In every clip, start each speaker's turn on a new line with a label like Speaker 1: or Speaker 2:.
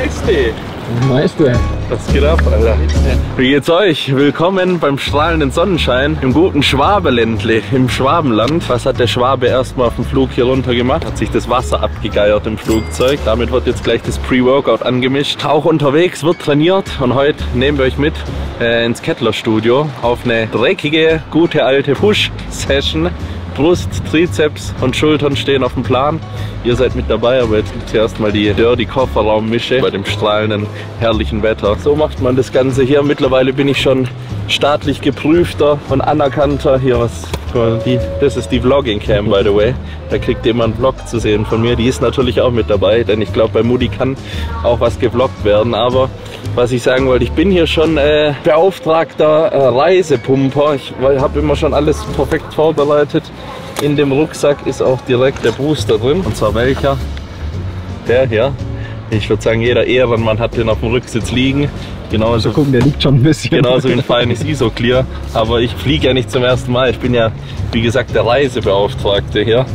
Speaker 1: Meister.
Speaker 2: Meister.
Speaker 1: Was geht ab, Alter? Wie geht's euch? Willkommen beim strahlenden Sonnenschein im guten Schwabeländle, im Schwabenland. Was hat der Schwabe erstmal auf dem Flug hier runter gemacht? Hat sich das Wasser abgegeiert im Flugzeug. Damit wird jetzt gleich das Pre-Workout angemischt. Auch unterwegs wird trainiert und heute nehmen wir euch mit ins Kettlerstudio auf eine dreckige, gute alte Push-Session. Brust, Trizeps und Schultern stehen auf dem Plan. Ihr seid mit dabei, aber jetzt gibt es erstmal die Dirty Kofferraummische bei dem strahlenden, herrlichen Wetter. So macht man das Ganze hier. Mittlerweile bin ich schon staatlich geprüfter und anerkannter. Hier das ist die Vlogging Cam, by the way. Da kriegt ihr immer einen Vlog zu sehen von mir. Die ist natürlich auch mit dabei, denn ich glaube, bei Mutti kann auch was gevloggt werden. Aber was ich sagen wollte, ich bin hier schon beauftragter Reisepumper. Ich habe immer schon alles perfekt vorbereitet. In dem Rucksack ist auch direkt der Booster drin. Und zwar welcher? Der hier. Ich würde sagen, jeder Ehrenmann hat den auf dem Rücksitz liegen. Genauso,
Speaker 2: also gucken, der liegt schon ein bisschen.
Speaker 1: Genauso wie ein feines Isoclear. Aber ich fliege ja nicht zum ersten Mal. Ich bin ja, wie gesagt, der Reisebeauftragte hier.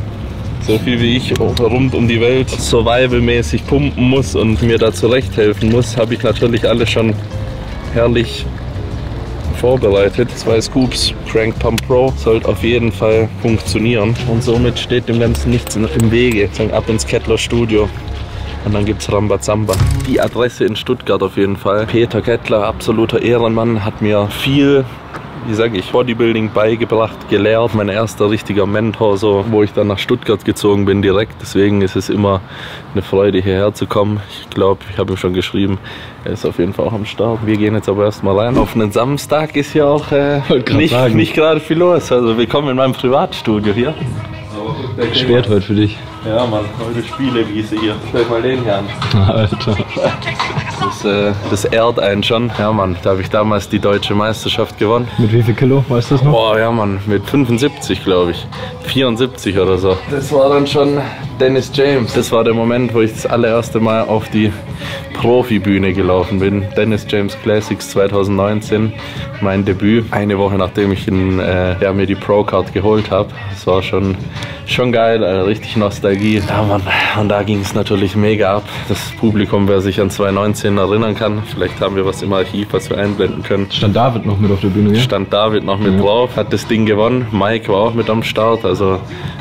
Speaker 1: So viel wie ich rund um die Welt survivalmäßig pumpen muss und mir da zurechthelfen muss, habe ich natürlich alles schon herrlich vorbereitet. 2 Scoops Crank Pump Pro sollte auf jeden Fall funktionieren und somit steht dem Ganzen nichts im Wege. Ab ins Kettlerstudio. Und dann gibt es Rambazamba. Die Adresse in Stuttgart auf jeden Fall. Peter Kettler, absoluter Ehrenmann, hat mir viel, wie sage ich, Bodybuilding beigebracht, gelehrt. Mein erster richtiger Mentor, so, wo ich dann nach Stuttgart gezogen bin direkt. Deswegen ist es immer eine Freude, hierher zu kommen. Ich glaube, ich habe ihm schon geschrieben, er ist auf jeden Fall auch am Start. Wir gehen jetzt aber erstmal rein. Auf einen Samstag ist hier auch nicht gerade viel los. Also willkommen in meinem Privatstudio hier.
Speaker 2: Schwert heute für dich.
Speaker 1: Ja, Mann, heute Spielewiese hier. Stell mal den hier an.
Speaker 2: Alter.
Speaker 1: Das ehrt einen schon. Ja, Mann, da habe ich damals die deutsche Meisterschaft gewonnen.
Speaker 2: Mit wie viel Kilo, weißt du das noch?
Speaker 1: Boah, ja, Mann, mit 75, glaube ich. 74 oder so. Das war dann schon Dennis James. Das war der Moment, wo ich das allererste Mal auf die Profibühne gelaufen bin. Dennis James Classics 2019, mein Debüt. Eine Woche nachdem ich mir die Pro-Card geholt habe. Das war schon geil, richtig Nostalgie. Ja, Mann, und da ging es natürlich mega ab. Das Publikum, wer sich an 2019 erinnern kann, vielleicht haben wir was im Archiv, was wir einblenden können.
Speaker 2: Stand David noch mit auf der Bühne, ja?
Speaker 1: Stand David noch mit drauf, hat das Ding gewonnen. Mike war auch mit am Start. Also,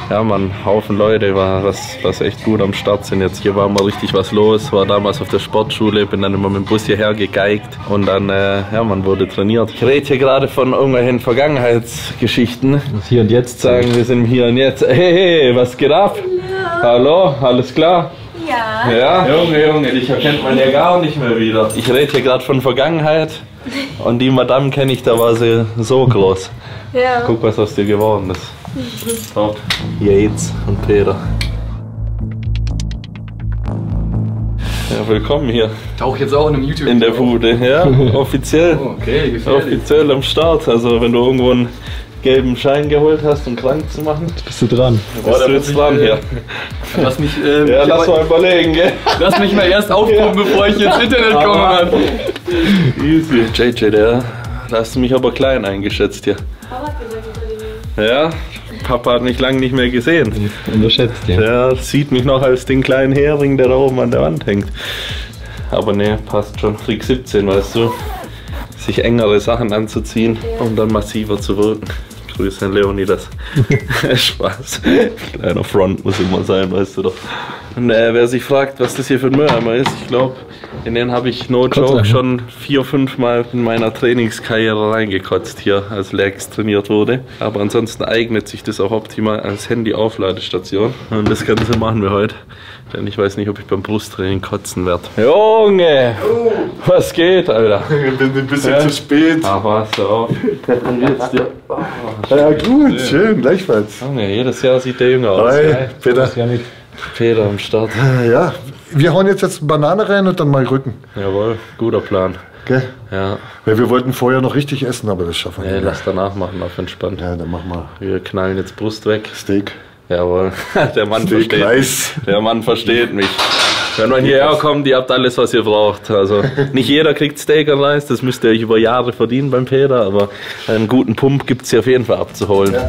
Speaker 1: ja, Mann, Haufen Leute, was echt gut am Start sind. Jetzt hier war mal richtig was los. War damals auf der Sportschule, bin dann immer mit dem Bus hierher gegeigt und dann, ja, man wurde trainiert. Ich rede hier gerade von irgendwelchen Vergangenheitsgeschichten.
Speaker 2: Das Hier und Jetzt
Speaker 1: sagen, wir sind hier und jetzt. Hey, was geht ab?
Speaker 3: Ja.
Speaker 1: Hallo, alles klar?
Speaker 3: Ja.
Speaker 1: Ja? Junge, dich erkennt man ja gar nicht mehr wieder. Ich rede hier gerade von Vergangenheit und die Madame kenne ich, da war sie so groß.
Speaker 3: Ja.
Speaker 1: Guck, was aus dir geworden ist. Top. Yates und Peter. Ja, willkommen hier.
Speaker 2: Tauch jetzt auch in einem YouTube.
Speaker 1: In der Bude, ja, offiziell.
Speaker 2: Oh, okay, gefährlich.
Speaker 1: Offiziell am Start. Also wenn du irgendwo einen gelben Schein geholt hast, um krank zu machen,
Speaker 2: bist du dran.
Speaker 1: bist du jetzt dran hier.
Speaker 2: Lass mich,
Speaker 1: ja, lass mal überlegen, gell?
Speaker 2: Lass mich mal erst aufpumpen, bevor ich ins Internet komme, Mann.
Speaker 1: Easy. JJ, da hast du mich aber klein eingeschätzt hier.
Speaker 3: Papa hat gesagt, ich soll den
Speaker 1: Ja, Papa hat mich lange nicht mehr gesehen.
Speaker 2: Unterschätzt, ja.
Speaker 1: Der sieht mich noch als den kleinen Hering, der da oben an der Wand hängt. Aber ne, passt schon. Freak 17, weißt du. Sich engere Sachen anzuziehen, um dann massiver zu wirken. Grüße an Leonidas. Spaß. Kleiner Front muss immer sein, weißt du doch. Und wer sich fragt, was das hier für ein Mülleimer ist, ich glaube, in den habe ich no joke schon 4-5 Mal in meiner Trainingskarriere reingekotzt hier, als Legs trainiert wurde. Aber ansonsten eignet sich das auch optimal als Handy-Aufladestation. Und das Ganze machen wir heute. Denn ich weiß nicht, ob ich beim Brusttraining kotzen werde. Junge! Oh. Was geht, Alter?
Speaker 4: Ich bin ein bisschen zu spät.
Speaker 1: Aber hast du auf. Wie geht's dir? Oh,
Speaker 4: ja gut, schön, gleichfalls.
Speaker 1: Junge, jedes Jahr sieht der jünger aus.
Speaker 4: Hi, Peter.
Speaker 1: Peter am Start.
Speaker 4: Ja, wir hauen jetzt Banane rein und dann mal Rücken.
Speaker 1: Jawohl, guter Plan.
Speaker 4: Okay?
Speaker 1: Ja.
Speaker 4: Weil wir wollten vorher noch richtig essen, aber das schaffen wir
Speaker 1: Nee,
Speaker 4: nicht.
Speaker 1: lass danach machen, auf entspannt.
Speaker 4: Ja, dann machen wir
Speaker 1: Wir knallen jetzt Brust weg.
Speaker 4: Steak.
Speaker 1: Jawohl, der Mann
Speaker 4: Steak
Speaker 1: versteht
Speaker 4: Reis.
Speaker 1: mich. Der Mann versteht mich. Wenn man hierher kommt, ihr habt alles, was ihr braucht. Also nicht jeder kriegt Steak und Reis, das müsst ihr euch über Jahre verdienen beim Peter, aber einen guten Pump gibt es hier auf jeden Fall abzuholen.
Speaker 4: Ja.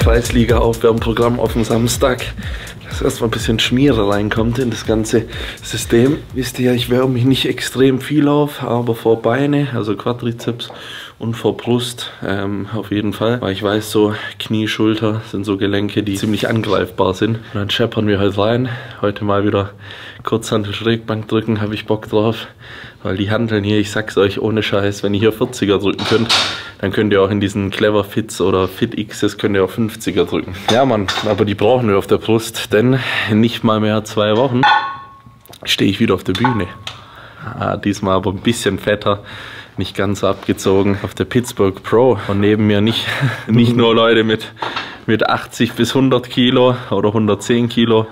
Speaker 1: Kreisliga-Aufwärmprogramm auf dem Samstag, dass erstmal ein bisschen Schmiere reinkommt in das ganze System. Wisst ihr ja, ich wärme mich nicht extrem viel auf, aber vor Beine, also Quadrizeps und vor Brust auf jeden Fall. Weil ich weiß, so Knie, Schulter sind so Gelenke, die ziemlich angreifbar sind. Und dann scheppern wir halt rein. Heute mal wieder Kurzhantel Schrägbank drücken, habe ich Bock drauf. Weil die Hanteln hier, ich sag's euch ohne Scheiß, wenn ihr hier 40er drücken könnt, dann könnt ihr auch in diesen Clever Fits oder Fit X's könnt ihr auch 50er drücken. Ja Mann, aber die brauchen wir auf der Brust, denn in nicht mal mehr 2 Wochen stehe ich wieder auf der Bühne. Diesmal aber ein bisschen fetter, nicht ganz so abgezogen, auf der Pittsburgh Pro. Und neben mir nicht nur Leute mit 80 bis 100 Kilo oder 110 Kilo,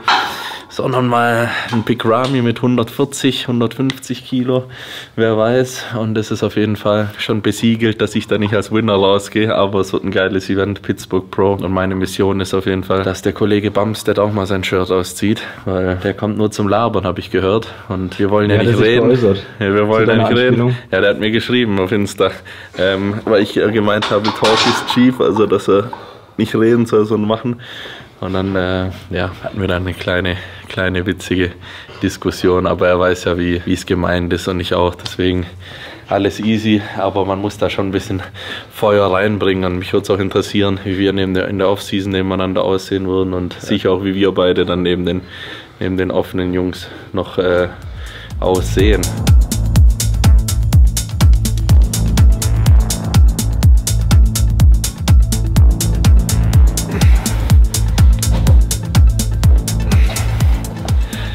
Speaker 1: sondern mal ein Big Ramy mit 140, 150 Kilo, wer weiß. Und das ist auf jeden Fall schon besiegelt, dass ich da nicht als Winner rausgehe, aber es wird ein geiles Event, Pittsburgh Pro. Und meine Mission ist auf jeden Fall, dass der Kollege Bumstead auch mal sein Shirt auszieht, weil der kommt nur zum Labern, habe ich gehört. Und wir wollen ja nicht reden. Ja, wir wollen ja nicht reden. Ja, der hat mir geschrieben auf Insta, weil ich gemeint habe, Talk is cheap, also dass er nicht reden soll, sondern machen. Und dann ja, hatten wir dann eine kleine witzige Diskussion, aber er weiß ja, wie es gemeint ist und ich auch, deswegen alles easy, aber man muss da schon ein bisschen Feuer reinbringen und mich würde es auch interessieren, wie wir in der Offseason nebeneinander aussehen würden und sicher auch, wie wir beide dann neben den offenen Jungs noch aussehen.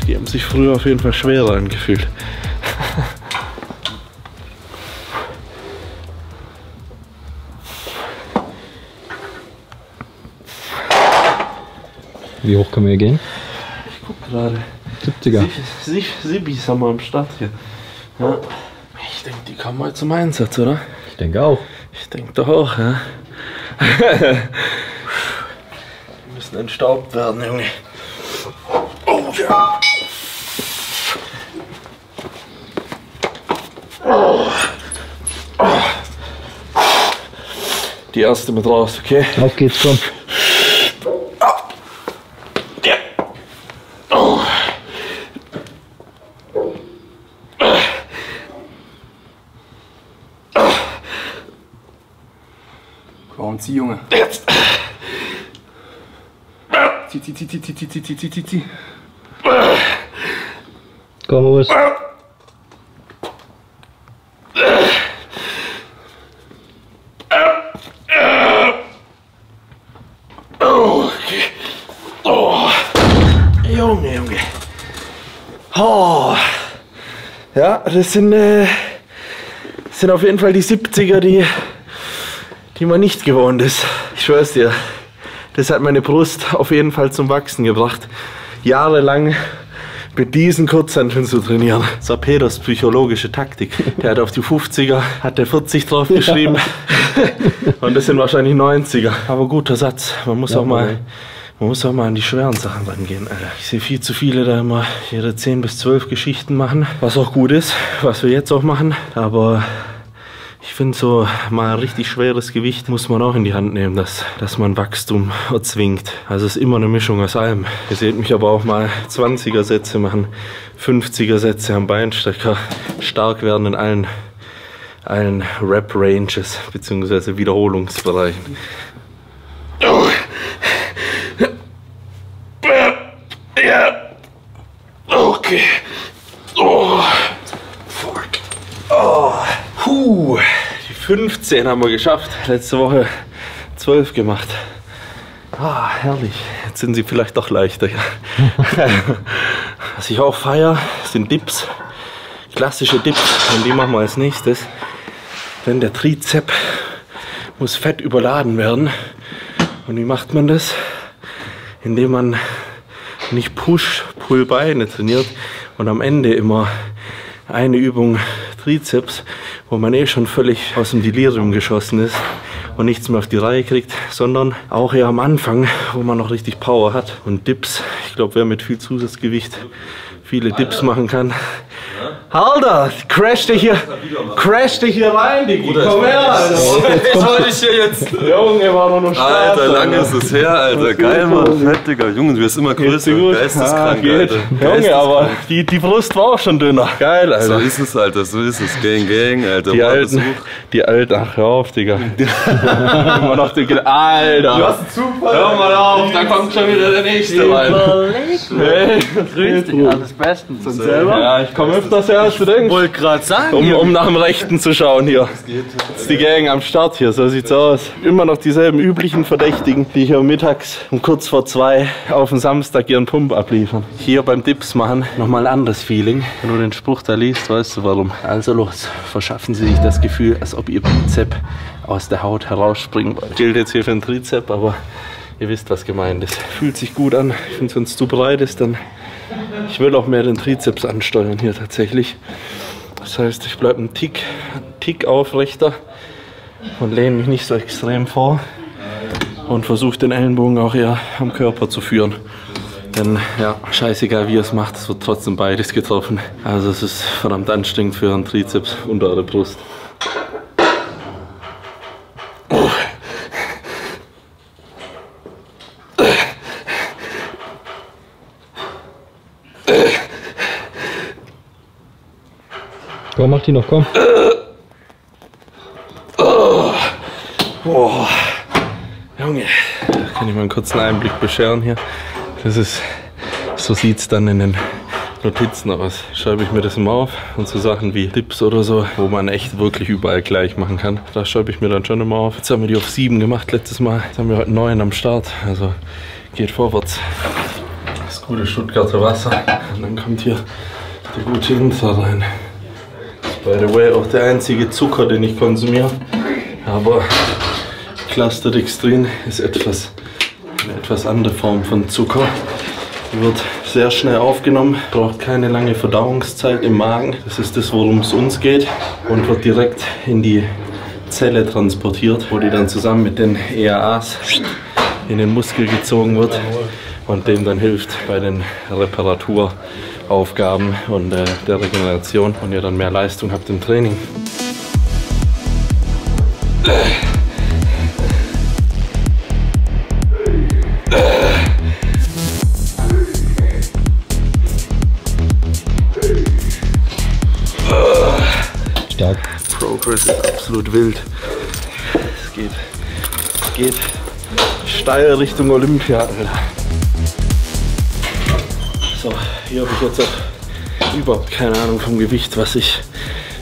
Speaker 1: Die haben sich früher auf jeden Fall schwerer angefühlt.
Speaker 5: Wie hoch können wir hier gehen?
Speaker 1: Ich guck gerade.
Speaker 5: 70er.
Speaker 1: Sibis haben wir am Start hier. Ja. Ich denke, die kommen mal zum Einsatz, oder?
Speaker 5: Ich denke auch.
Speaker 1: Ich denke doch auch, ja. Wir müssen entstaubt werden, Junge. Oh ja. Die erste mit raus, okay?
Speaker 5: Auf geht's, komm.
Speaker 1: Ja. Oh.
Speaker 2: Komm, zieh, Junge.
Speaker 1: Jetzt.
Speaker 2: Zieh.
Speaker 5: Komm, Urs.
Speaker 1: Junge. Oh. Ja, das sind auf jeden Fall die 70er, die man nicht gewohnt ist. Ich schwör's dir, das hat meine Brust auf jeden Fall zum Wachsen gebracht. Jahrelang mit diesen Kurzhanteln zu trainieren. Das war Peters psychologische Taktik. Der hat auf die 50er, hat der 40 drauf geschrieben. Und das sind wahrscheinlich 90er. Aber guter Satz. Man muss auch mal an die schweren Sachen rangehen, Alter. Ich sehe viel zu viele da immer ihre 10 bis 12 Geschichten machen, was auch gut ist, was wir jetzt auch machen. Aber ich finde, so mal ein richtig schweres Gewicht muss man auch in die Hand nehmen, dass man Wachstum erzwingt. Also es ist immer eine Mischung aus allem. Ihr seht mich aber auch mal 20er Sätze machen, 50er Sätze am Beinstrecker, stark werden in allen Rep-Ranges bzw. Wiederholungsbereichen. Ja. Okay. Oh. Fuck. Oh. Die 15 haben wir geschafft. Letzte Woche 12 gemacht. Ah, herrlich. Jetzt sind sie vielleicht doch leichter. Ja. Was ich auch feiere, sind Dips. Klassische Dips. Und die machen wir als nächstes. Denn der Trizep muss fett überladen werden. Und wie macht man das? Indem man nicht Push-Pull-Beine trainiert und am Ende immer eine Übung Trizeps, wo man eh schon völlig aus dem Delirium geschossen ist und nichts mehr auf die Reihe kriegt, sondern auch eher am Anfang, wo man noch richtig Power hat. Und Dips, ich glaube, wer mit viel Zusatzgewicht viele Dips machen kann, Alter, crash dich hier rein, Diggi. Komm her, Alter.
Speaker 2: Ich wollte dich hier jetzt.
Speaker 1: Junge, war doch noch Spaß.
Speaker 6: Alter, lange ist es her, Alter. Geil, Mann. Fett, Digga. Junge, du wirst immer größer. Geisteskrank, Alter.
Speaker 1: Junge, aber die Brust war auch schon dünner. Geil, Alter.
Speaker 6: So ist es, Alter. So ist es. Gang, Gang, Alter.
Speaker 1: Die alten, ach, hör auf, Digga. Immer noch den, Alter. Du hast einen Zufall. Hör mal auf, da kommt schon wieder der nächste rein. Hey, grüß dich, alles bestens. Und selber? Ja, ich komme öfters her, als du denkst.
Speaker 2: Wollte gerade sagen.
Speaker 1: Um nach dem Rechten zu schauen hier. Das ist die Gang am Start hier, so sieht's aus. Immer noch dieselben üblichen Verdächtigen, die hier mittags um kurz vor 2 auf den Samstag ihren Pump abliefern. Hier beim Dips machen nochmal ein anderes Feeling. Wenn du den Spruch da liest, weißt du warum. Also los, verschaffen Sie sich das Gefühl, als ob Ihr Bizep aus der Haut herausspringen wollte. Gilt jetzt hier für den Trizep, aber ihr wisst, was gemeint ist. Fühlt sich gut an. Wenn es uns zu breit ist, dann... Ich will auch mehr den Trizeps ansteuern hier tatsächlich. Das heißt, ich bleibe einen Tick aufrechter und lehne mich nicht so extrem vor und versuche den Ellenbogen auch eher am Körper zu führen. Denn ja, scheißegal wie ihr es macht, es wird trotzdem beides getroffen. Also es ist verdammt anstrengend für einen Trizeps und eure Brust.
Speaker 5: Komm, mach die noch, komm.
Speaker 1: Boah. Junge, kann ich mal einen kurzen Einblick bescheren hier. Das ist, so sieht es dann in den Notizen aus. Schreibe ich mir das immer auf und so Sachen wie Dips oder so, wo man echt wirklich überall gleich machen kann. Da schreibe ich mir dann schon immer auf. Jetzt haben wir die auf 7 gemacht letztes Mal. Jetzt haben wir heute 9 am Start. Also geht vorwärts. Das gute Stuttgarter Wasser. Und dann kommt hier der gute Inter rein. By the way, auch der einzige Zucker, den ich konsumiere. Aber Clusterdextrin ist eine etwas andere Form von Zucker. Die wird sehr schnell aufgenommen, braucht keine lange Verdauungszeit im Magen. Das ist das, worum es uns geht. Und wird direkt in die Zelle transportiert, wo die dann zusammen mit den EAAs in den Muskel gezogen wird und dem dann hilft bei den Reparaturaufgaben und der Regeneration und ihr dann mehr Leistung habt im Training.
Speaker 5: Stark.
Speaker 1: Progress ist absolut wild. Es geht steil Richtung Olympia, Alter. So, hier habe ich jetzt auch überhaupt keine Ahnung vom Gewicht, was ich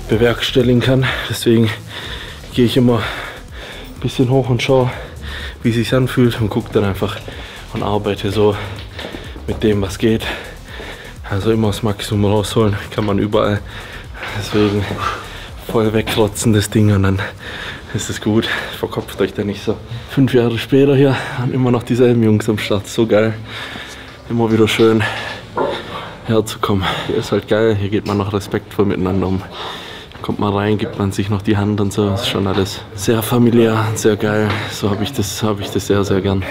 Speaker 1: bewerkstelligen kann. Deswegen gehe ich immer ein bisschen hoch und schaue, wie es sich anfühlt und gucke dann einfach und arbeite so mit dem, was geht. Also immer das Maximum rausholen, kann man überall. Deswegen voll wegklotzen das Ding und dann ist es gut. Verkopft euch da nicht so. 5 Jahre später hier haben immer noch dieselben Jungs am Start. So geil. Immer wieder schön herzukommen. Hier ist halt geil, hier geht man noch respektvoll miteinander um. Kommt man rein, gibt man sich noch die Hand und so. Das ist schon alles sehr familiär, sehr geil. So habe ich das sehr, sehr gern.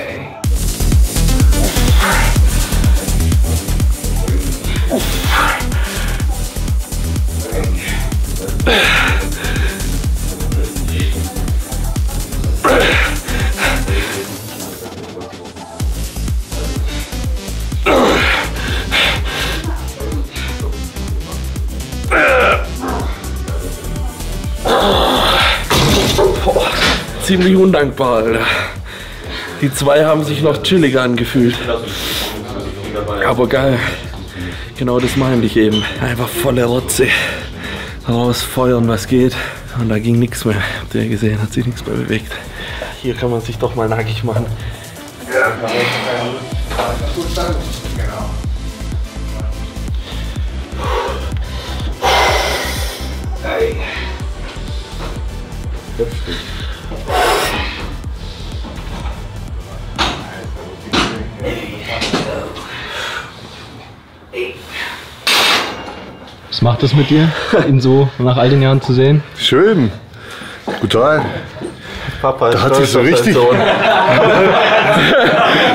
Speaker 1: Ziemlich undankbar, Alter. Die 2 haben sich noch chilliger angefühlt. Aber geil. Genau das meinte ich eben. Einfach volle Rotze. Rausfeuern, was geht. Und da ging nichts mehr. Habt ihr gesehen, hat sich nichts mehr bewegt. Hier kann man sich doch mal nackig machen.
Speaker 5: Was macht das mit dir, ihn so nach all den Jahren zu sehen?
Speaker 4: Schön. Total.
Speaker 1: Papa ist
Speaker 4: Da hat sich so richtig.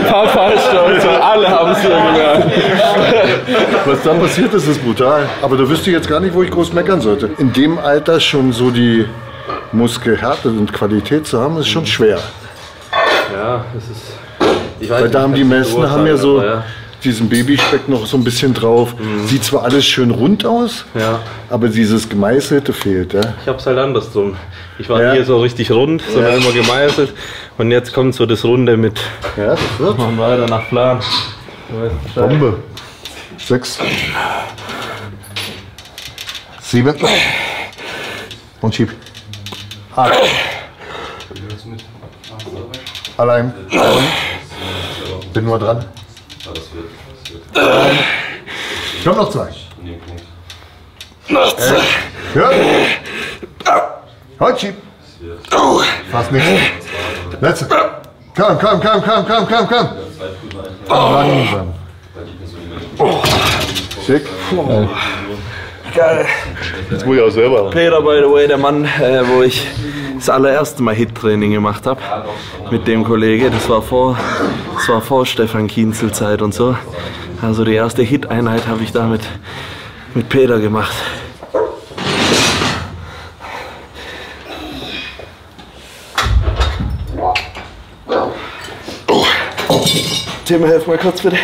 Speaker 1: Papa ist stolz und alle haben
Speaker 4: Was da passiert ist, ist brutal. Aber da wüsste ich jetzt gar nicht, wo ich groß meckern sollte. In dem Alter schon so die Muskelhärte und Qualität zu haben, ist schon schwer.
Speaker 1: Ja, das ist. Ich
Speaker 4: Weil da haben die meisten haben ja so diesen Babyspeck noch so ein bisschen drauf. Sieht zwar alles schön rund aus,
Speaker 1: Ja.
Speaker 4: aber dieses Gemeißelte fehlt. Ja?
Speaker 1: Ich hab's halt andersrum. Ich war
Speaker 4: Ja.
Speaker 1: hier so richtig rund, sondern immer gemeißelt. Und jetzt kommt so das Runde mit.
Speaker 4: Ja, das wird.
Speaker 1: Machen wir weiter nach Plan. Du weißt Bescheid.
Speaker 4: Bombe. 6. 7. Und schieb. 8. Allein. Bin nur dran. Komm noch 2. Ja. Halt, schieb. Fast nicht. Letzte. Komm. Langsam. Schick.
Speaker 1: Geil.
Speaker 4: Jetzt muss ich auch selber.
Speaker 1: Peter, by the way, der Mann, wo ich das allererste Mal Hit-Training gemacht habe mit dem Kollege. Das war vor Stefan Kienzel Zeit und so. Also die erste Hit-Einheit habe ich da mit Peter gemacht. Tim, helf mal kurz bitte.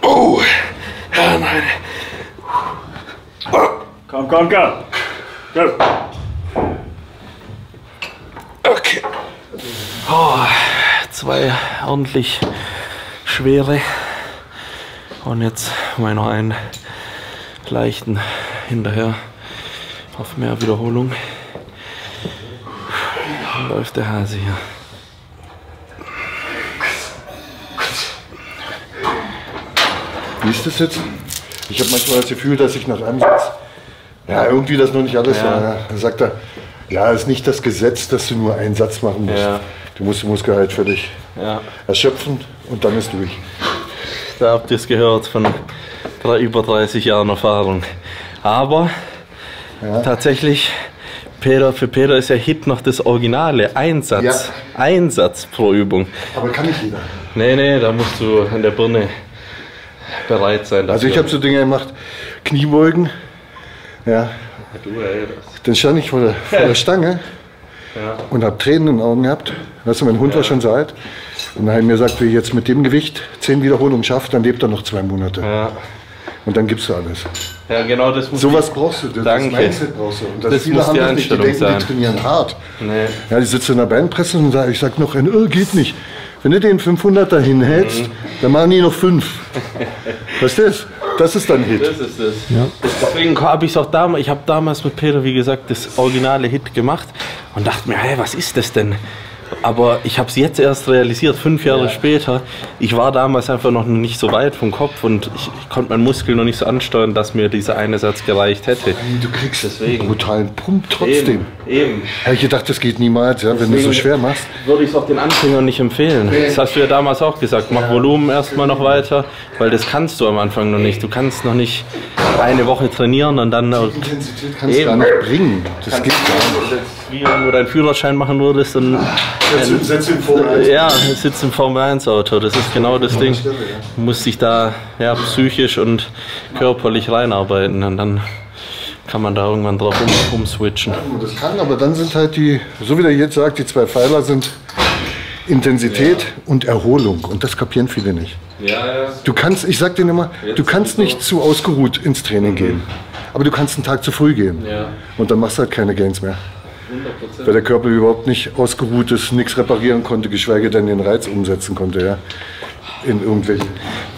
Speaker 1: Oh, ja, nein.
Speaker 2: Komm. Go.
Speaker 1: Okay. Oh, 2 ordentlich schwere. Und jetzt mal noch einen leichten hinterher auf mehr Wiederholung. Dann läuft der Hase hier.
Speaker 4: Wie ist das jetzt? Ich habe manchmal das Gefühl, dass ich nach einem Satz, ja, irgendwie das noch nicht alles war. Ja. Dann sagt er, ja, ist nicht das Gesetz, dass du nur einen Satz machen musst.
Speaker 1: Ja.
Speaker 4: Du musst den Muskel halt völlig
Speaker 1: Ja,
Speaker 4: erschöpfen und dann ist durch.
Speaker 1: da habt ihr es gehört von über 30 Jahren Erfahrung. Aber tatsächlich, für Peter ist ja Hit noch das Originale. Ein Satz pro Übung.
Speaker 4: Aber kann nicht jeder.
Speaker 1: Nee, da musst du an der Birne bereit sein.
Speaker 4: Also ich habe so Dinge gemacht, Kniebeugen, ja, dann stand ich vor der Stange und habe Tränen in den Augen gehabt. Weißt du, mein Hund war schon so alt und dann habe ich mir gesagt, wenn ich jetzt mit dem Gewicht 10 Wiederholungen schaffe, dann lebt er noch 2 Monate.
Speaker 1: Ja.
Speaker 4: Und dann gibst du alles.
Speaker 1: Ja, genau, das muss
Speaker 4: Sowas brauchst du, das
Speaker 1: Danke.
Speaker 4: Mindset brauchst du. Und
Speaker 1: Das
Speaker 4: viele
Speaker 1: muss
Speaker 4: haben
Speaker 1: die
Speaker 4: das nicht, die
Speaker 1: Einstellung
Speaker 4: denken,
Speaker 1: sein.
Speaker 4: die trainieren hart.
Speaker 1: Nee.
Speaker 4: Ja, die sitzen in der Beinpresse und sagen, ich sag noch ein, geht nicht. Wenn du den 500er hinhältst, dann machen die noch 5. Weißt du das? Das ist dann Hit.
Speaker 1: Das ist es. Ja. Deswegen habe ich auch damals, ich habe damals mit Peter, wie gesagt, das originale Hit gemacht und dachte mir, hey, was ist das denn? Aber ich habe es jetzt erst realisiert, 5 Jahre später. Ich war damals einfach noch nicht so weit vom Kopf und ich konnte meinen Muskel noch nicht so ansteuern, dass mir dieser eine Satz gereicht hätte.
Speaker 4: Du kriegst
Speaker 1: Deswegen.
Speaker 4: einen brutalen Pump trotzdem.
Speaker 1: Eben.
Speaker 4: Habe ich gedacht, das geht niemals, ja, wenn du so schwer machst.
Speaker 1: Würde ich es auch den Anfängern nicht empfehlen. Das hast du ja damals auch gesagt. Mach Volumen erstmal noch weiter, weil das kannst du am Anfang noch nicht. Du kannst noch nicht eine Woche trainieren und dann.
Speaker 4: Intensität kannst du gar nicht bringen. Das geht gar nicht.
Speaker 1: Wie wenn du deinen Führerschein machen würdest und
Speaker 4: Setz ihn vor.
Speaker 1: sitzt im Formel 1 Auto. Das ist genau das Ding. Du musst dich da psychisch und körperlich reinarbeiten und dann kann man da irgendwann drauf umswitchen.
Speaker 4: Das kann, aber dann sind halt die, so wie der jetzt sagt, die 2 Pfeiler sind Intensität und Erholung. Und das kapieren viele nicht. Du kannst, ich sag denen immer, du kannst nicht zu ausgeruht ins Training gehen. Aber du kannst einen Tag zu früh gehen. Und dann machst du halt keine Gains mehr. 100%. Weil der Körper überhaupt nicht ausgeruht ist, nichts reparieren konnte, geschweige denn den Reiz umsetzen konnte, ja. In irgendwelchen.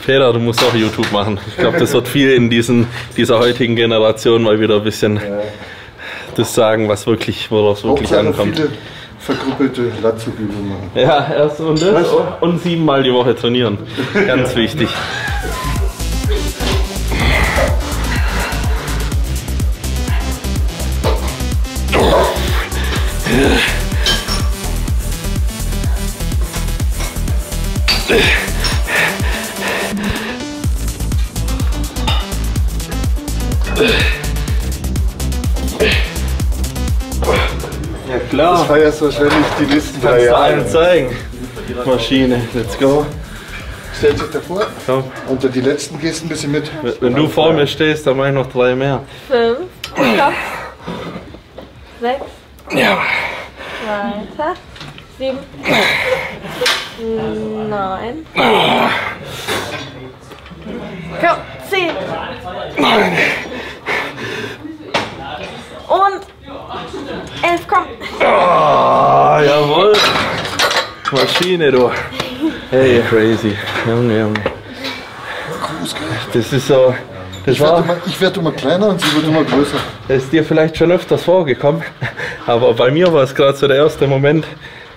Speaker 1: Peter, du musst auch YouTube machen. Ich glaube, das wird viel in dieser heutigen Generation mal wieder ein bisschen das sagen, worauf es wirklich ankommt.
Speaker 4: Viele verkrüppelte Latzugübungen machen.
Speaker 1: Ja, erst und das und 7-mal die Woche trainieren. Ganz wichtig. Ja klar.
Speaker 4: Das feierst du wahrscheinlich die nächsten 3
Speaker 1: Kannst du
Speaker 4: Jahre.
Speaker 1: allen zeigen. Maschine, let's go.
Speaker 4: Stell dich davor.
Speaker 1: Komm.
Speaker 4: Unter die letzten gehst ein bisschen mit.
Speaker 1: Wenn du vor mir stehst, dann mach ich noch 3 mehr.
Speaker 3: 5. Stopp. 6.
Speaker 1: Ja.
Speaker 3: Weiter. 7. 9. Komm, 10. Und 11, komm.
Speaker 1: Ah, jawohl. Maschine, du. Hey, crazy. Junge. Das ist so.
Speaker 4: Ich werde immer kleiner und sie wird immer größer.
Speaker 1: Das ist dir vielleicht schon öfters vorgekommen, aber bei mir war es gerade so der erste Moment.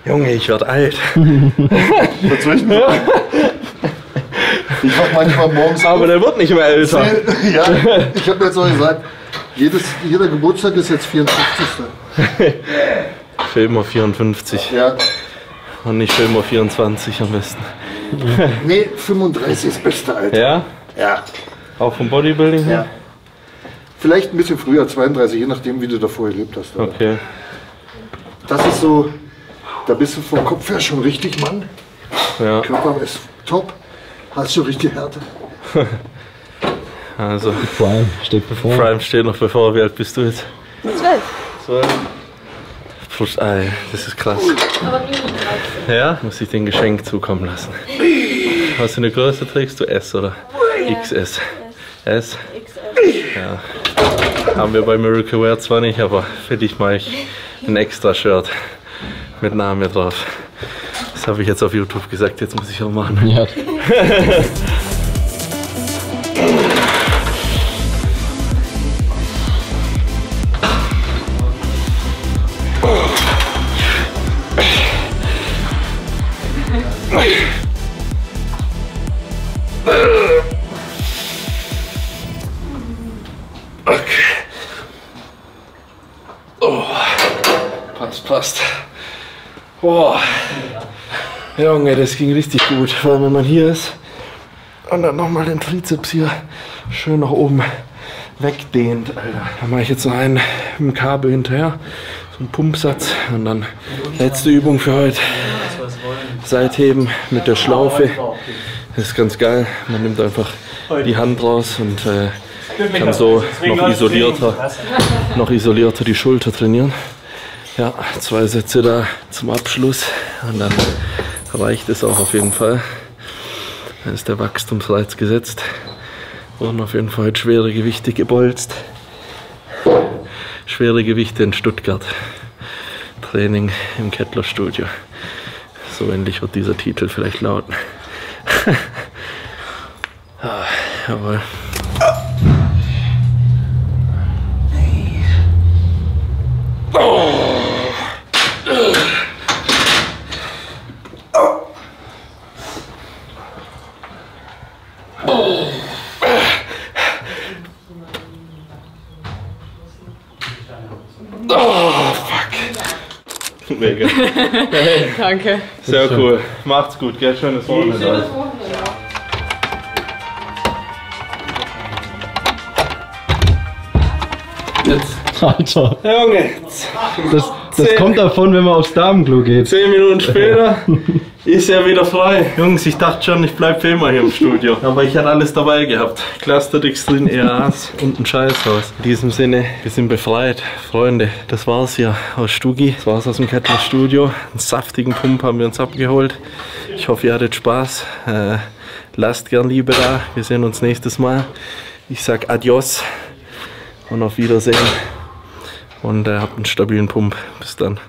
Speaker 1: Junge, ich werde alt.
Speaker 4: Dazwischen. Ich mach manchmal morgens.
Speaker 1: Aber der wird nicht mehr älter.
Speaker 4: Ja, ich habe jetzt auch gesagt, jeder Geburtstag ist jetzt 54.
Speaker 1: Für immer 54.
Speaker 4: Ja.
Speaker 1: Und nicht für immer 24 am besten.
Speaker 4: Nee, 35 ist das beste Alter.
Speaker 1: Ja?
Speaker 4: Ja.
Speaker 1: Auch vom Bodybuilding her?
Speaker 4: Ja. Vielleicht ein bisschen früher, 32, je nachdem, wie du davor erlebt hast. Aber
Speaker 1: Okay.
Speaker 4: das ist so, da bist du vom Kopf her schon richtig Mann.
Speaker 1: Ja.
Speaker 4: Körper ist top, hast schon richtig Härte.
Speaker 1: Also,
Speaker 5: Prime steht bevor.
Speaker 1: Prime steht noch bevor. Wie alt bist du jetzt?
Speaker 3: 12.
Speaker 1: 12. Plus, das ist krass.
Speaker 3: Aber nie 13.
Speaker 1: Ja? Muss ich den Geschenk zukommen lassen. Was für eine Größe trägst du? S oder XS? S?
Speaker 3: XL.
Speaker 1: Ja. Haben wir bei Miracle Wear zwar nicht, aber für dich mache ich ein extra Shirt mit Name drauf. Das habe ich jetzt auf YouTube gesagt, jetzt muss ich auch machen.
Speaker 5: Ja.
Speaker 1: Passt. Boah. Junge, das ging richtig gut, vor allem wenn man hier ist und dann nochmal den Trizeps hier schön nach oben wegdehnt, Alter. Da mache ich jetzt noch einen im Kabel hinterher, so einen Pumpsatz und dann letzte Übung für heute. Seitheben mit der Schlaufe. Das ist ganz geil, man nimmt einfach die Hand raus und kann so noch isolierter die Schulter trainieren. Ja, 2 Sätze da zum Abschluss und dann reicht es auch auf jeden Fall. Dann ist der Wachstumsreiz gesetzt. Wurden auf jeden Fall heute schwere Gewichte gebolzt. Schwere Gewichte in Stuttgart. Training im Kettler Studio. So ähnlich wird dieser Titel vielleicht lauten. Jawohl. Oh, fuck. Mega. Hey.
Speaker 3: Danke.
Speaker 1: Sehr cool. Macht's gut, gell? Schönes Wochenende. Jetzt.
Speaker 5: Alter.
Speaker 1: Junge,
Speaker 5: Das kommt davon, wenn man aufs Damenklo geht.
Speaker 1: 10 Minuten später ist er wieder frei. Jungs, ich dachte schon, ich bleib für immer hier im Studio. Aber ich hatte alles dabei gehabt. Clusterdextrin, EAAs und ein Scheißhaus. In diesem Sinne, wir sind befreit. Freunde, das war's hier aus Stugi. Das war's aus dem Kettler Studio. Einen saftigen Pump haben wir uns abgeholt. Ich hoffe, ihr hattet Spaß. Lasst gern Liebe da. Wir sehen uns nächstes Mal. Ich sag Adios und auf Wiedersehen. Und habt einen stabilen Pump. Bis dann.